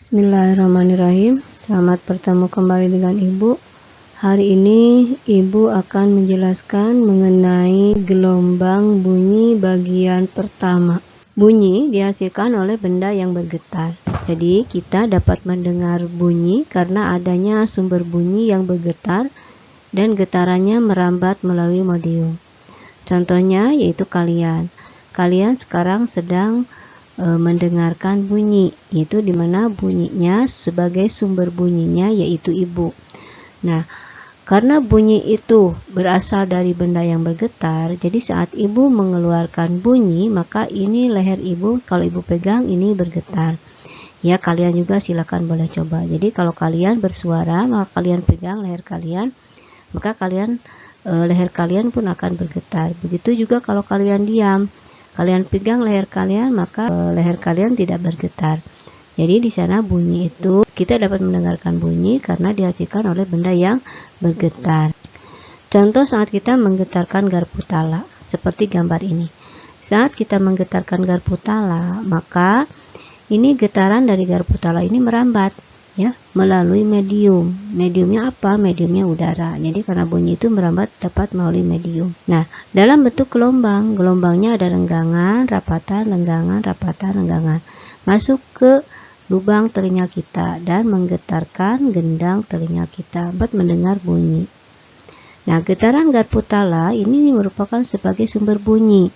Bismillahirrahmanirrahim. Selamat bertemu kembali dengan Ibu. Hari ini Ibu akan menjelaskan mengenai gelombang bunyi bagian pertama. Bunyi dihasilkan oleh benda yang bergetar. Jadi kita dapat mendengar bunyi karena adanya sumber bunyi yang bergetar dan getarannya merambat melalui medium. Contohnya yaitu kalian. Kalian sekarang sedang mendengarkan bunyi, itu dimana bunyinya sebagai sumber bunyinya yaitu Ibu. Nah, karena bunyi itu berasal dari benda yang bergetar, jadi saat Ibu mengeluarkan bunyi, maka ini leher Ibu, kalau Ibu pegang ini bergetar. Ya, kalian juga silakan boleh coba. Jadi kalau kalian bersuara, maka kalian pegang leher kalian, maka leher kalian pun akan bergetar. Begitu juga kalau kalian diam, kalian pegang leher kalian, maka leher kalian tidak bergetar. Jadi di sana bunyi itu kita dapat mendengarkan bunyi karena dihasilkan oleh benda yang bergetar. Contoh saat kita menggetarkan garpu tala, seperti gambar ini. Saat kita menggetarkan garpu tala, maka ini getaran dari garpu tala ini merambat ya melalui medium. Mediumnya apa? Mediumnya udara. Jadi karena bunyi itu merambat dapat melalui medium. Nah, dalam bentuk gelombang, gelombangnya ada renggangan, rapatan, renggangan, rapatan, renggangan. Masuk ke lubang telinga kita dan menggetarkan gendang telinga kita buat mendengar bunyi. Nah, getaran garpu tala ini merupakan sebagai sumber bunyi.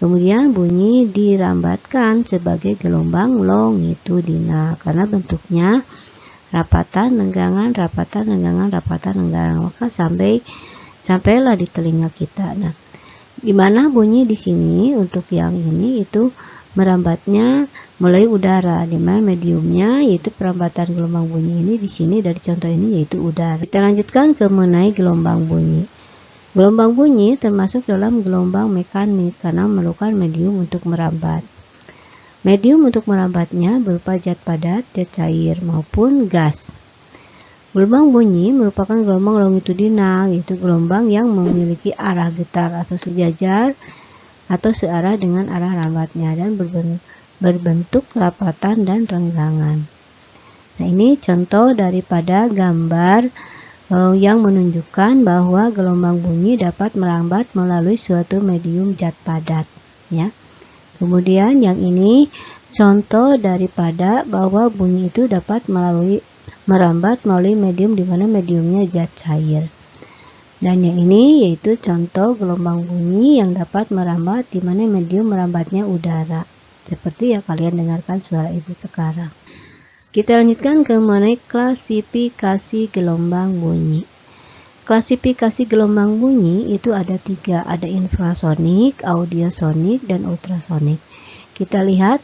Kemudian bunyi dirambatkan sebagai gelombang longitudinal karena bentuknya rapatan, renggangan, rapatan, renggangan, rapatan, renggangan, maka sampailah di telinga kita. Nah, di mana bunyi di sini untuk yang ini itu merambatnya melalui udara, di mana mediumnya yaitu perambatan gelombang bunyi ini di sini dari contoh ini yaitu udara. Kita lanjutkan ke mengenai gelombang bunyi. Gelombang bunyi termasuk dalam gelombang mekanik karena memerlukan medium untuk merambat. Medium untuk merambatnya berupa zat padat, zat cair, maupun gas. Gelombang bunyi merupakan gelombang longitudinal, yaitu gelombang yang memiliki arah getar atau sejajar atau searah dengan arah rambatnya dan berbentuk rapatan dan renggangan. Nah, ini contoh daripada gambar yang menunjukkan bahwa gelombang bunyi dapat merambat melalui suatu medium zat padat, ya. Kemudian yang ini contoh daripada bahwa bunyi itu dapat merambat melalui medium di mana mediumnya zat cair. Dan yang ini yaitu contoh gelombang bunyi yang dapat merambat di mana medium merambatnya udara. Seperti yang kalian dengarkan suara Ibu sekarang. Kita lanjutkan ke mengenai klasifikasi gelombang bunyi. Klasifikasi gelombang bunyi itu ada 3, ada infrasonik, audiosonik, dan ultrasonik. Kita lihat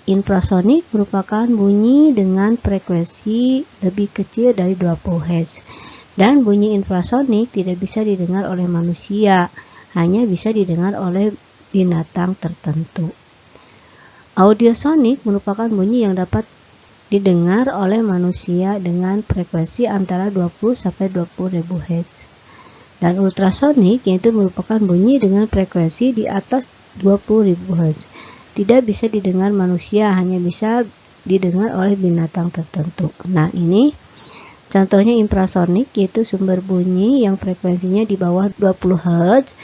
infrasonik merupakan bunyi dengan frekuensi lebih kecil dari 20 Hz. Dan bunyi infrasonik tidak bisa didengar oleh manusia, hanya bisa didengar oleh binatang tertentu. Audiosonik merupakan bunyi yang dapat didengar oleh manusia dengan frekuensi antara 20 sampai 20.000 Hz. Dan ultrasonik yaitu merupakan bunyi dengan frekuensi di atas 20.000 Hz. Tidak bisa didengar manusia, hanya bisa didengar oleh binatang tertentu. Nah, ini contohnya infrasonik yaitu sumber bunyi yang frekuensinya di bawah 20 Hz,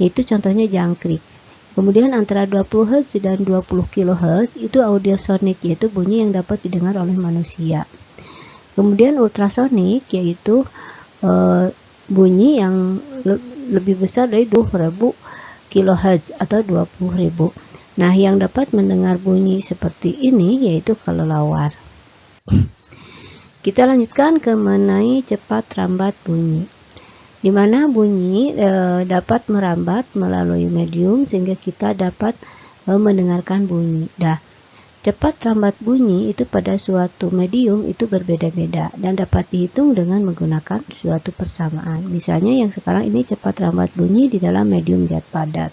yaitu contohnya jangkrik. Kemudian antara 20 Hz dan 20 kHz itu audiosonik, yaitu bunyi yang dapat didengar oleh manusia. Kemudian ultrasonik yaitu bunyi yang lebih besar dari 20.000 kHz atau 20.000. Nah, yang dapat mendengar bunyi seperti ini yaitu kelelawar. Kita lanjutkan ke mengenai cepat rambat bunyi. Di mana bunyi dapat merambat melalui medium sehingga kita dapat mendengarkan bunyi. Cepat rambat bunyi itu pada suatu medium itu berbeda-beda dan dapat dihitung dengan menggunakan suatu persamaan. Misalnya yang sekarang ini cepat rambat bunyi di dalam medium zat padat.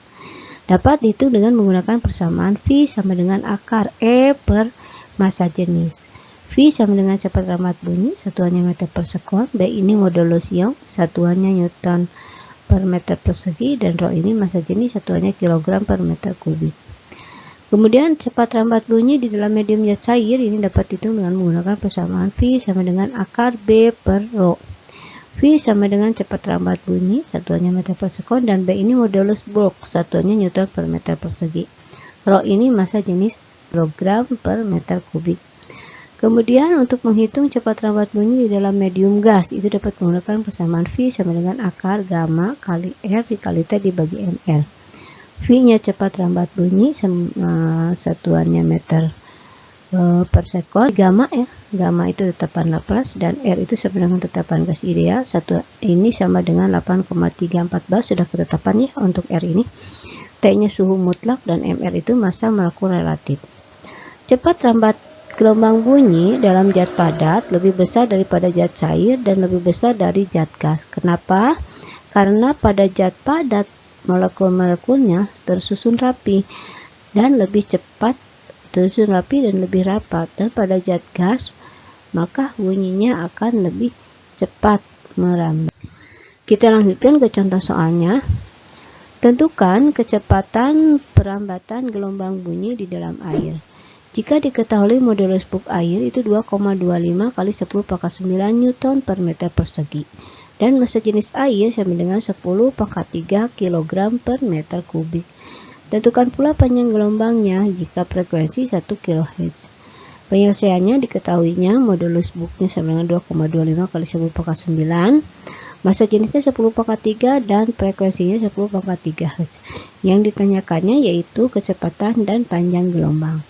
Dapat dihitung dengan menggunakan persamaan V sama dengan akar E per massa jenis. V sama dengan cepat rambat bunyi, satuannya meter per sekon, B ini modulus Young, satuannya Newton per meter persegi, dan rho ini massa jenis, satuannya kilogram per meter kubik. Kemudian cepat lambat bunyi di dalam medium zat cair ini dapat dihitung dengan menggunakan persamaan V sama dengan akar B per Rho. V sama dengan cepat lambat bunyi, satuannya meter per sekon, dan B ini modulus bulk, satuannya Newton per meter persegi. Rho ini massa jenis kilogram per meter kubik. Kemudian untuk menghitung cepat lambat bunyi di dalam medium gas itu dapat menggunakan persamaan V sama dengan akar gamma kali R dikali T dibagi mL. V-nya cepat lambat bunyi satuannya meter per sekon. Gamma ya, gamma itu tetapan Laplace dan R itu sama dengan tetapan gas ideal. Satu ini sama dengan 8,314 sudah ketetapan ya untuk R ini. T-nya suhu mutlak dan mR itu massa molekul relatif. Cepat lambat gelombang bunyi dalam zat padat lebih besar daripada zat cair dan lebih besar dari zat gas. Kenapa? Karena pada zat padat molekul-molekulnya tersusun rapi dan lebih cepat tersusun rapi dan lebih rapat, dan pada zat gas maka bunyinya akan lebih cepat merambat. Kita lanjutkan ke contoh soalnya. Tentukan kecepatan perambatan gelombang bunyi di dalam air. Jika diketahui modulus bulk air itu 2,25 kali 10 pangkat 9 Newton per meter persegi. Dan massa jenis air sama dengan 10 pangkat 3 kg per meter kubik. Tentukan pula panjang gelombangnya jika frekuensi 1 kHz. Penyelesaiannya diketahuinya modulus bulknya sama dengan 2,25 kali 10 pangkat 9. Massa jenisnya 10 pangkat 3 dan frekuensinya 10 pangkat 3 Hz. Yang ditanyakannya yaitu kecepatan dan panjang gelombang.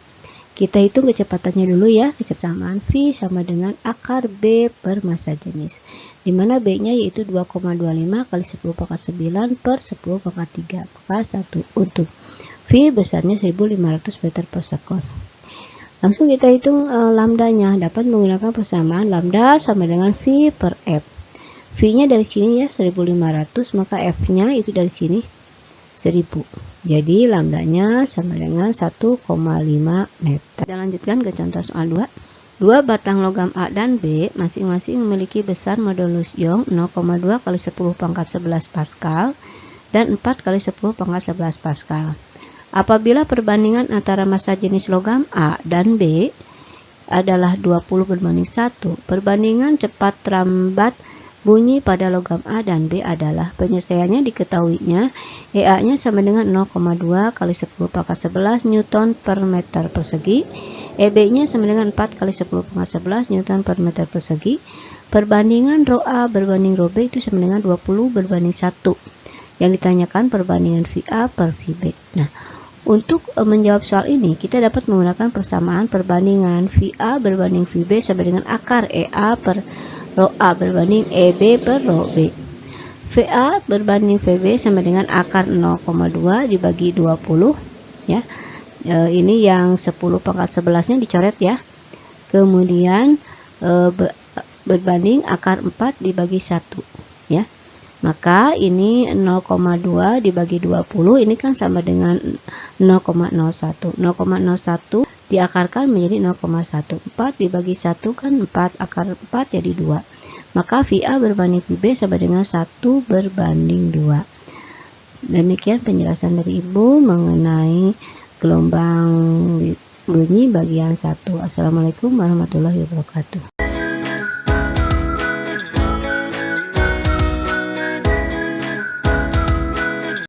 Kita hitung kecepatannya dulu ya. Kecepatan V sama dengan akar B per massa jenis, dimana B-nya yaitu 2,25 kali 10 pangkat 9 per 10 pangkat 3. Maka 1 untuk V besarnya 1500 meter per sekon. Langsung kita hitung lambdanya. Dapat menggunakan persamaan lambda sama dengan V per F. V-nya dari sini ya 1500, maka F-nya itu dari sini 1000. Jadi lambdanya sama dengan 1,5 meter. Kita lanjutkan ke contoh soal 2. Dua batang logam A dan B masing-masing memiliki besar modulus Young 0,2 kali 10 pangkat 11 Pascal dan 4 kali 10 pangkat 11 Pascal. Apabila perbandingan antara massa jenis logam A dan B adalah 20 berbanding 1, perbandingan cepat lambat bunyi pada logam A dan B adalah, penyelesaiannya diketahuinya EA-nya sama dengan 0,2 kali 10 pangkat 11 Newton per meter persegi, EB-nya sama dengan 4 kali 10 pangkat 11 Newton per meter persegi. Perbandingan rho A berbanding rho B itu sama dengan 20 berbanding 1. Yang ditanyakan perbandingan VA per VB. Nah, untuk menjawab soal ini kita dapat menggunakan persamaan perbandingan VA berbanding VB sama dengan akar EA per rho A berbanding EB per rho B. VA berbanding VB sama dengan akar 0,2 dibagi 20 ya. Ini yang 10 pangkat 11 nya dicoret ya. Kemudian berbanding akar 4 dibagi 1 ya. Maka ini 0,2 dibagi 20 ini kan sama dengan 0,01. 0,01 diakarkan menjadi 0,14 dibagi 1 kan 4, akar 4 jadi 2. Maka VA berbanding VB sama dengan 1 berbanding 2. Demikian penjelasan dari Ibu mengenai gelombang bunyi bagian 1. Assalamualaikum warahmatullahi wabarakatuh.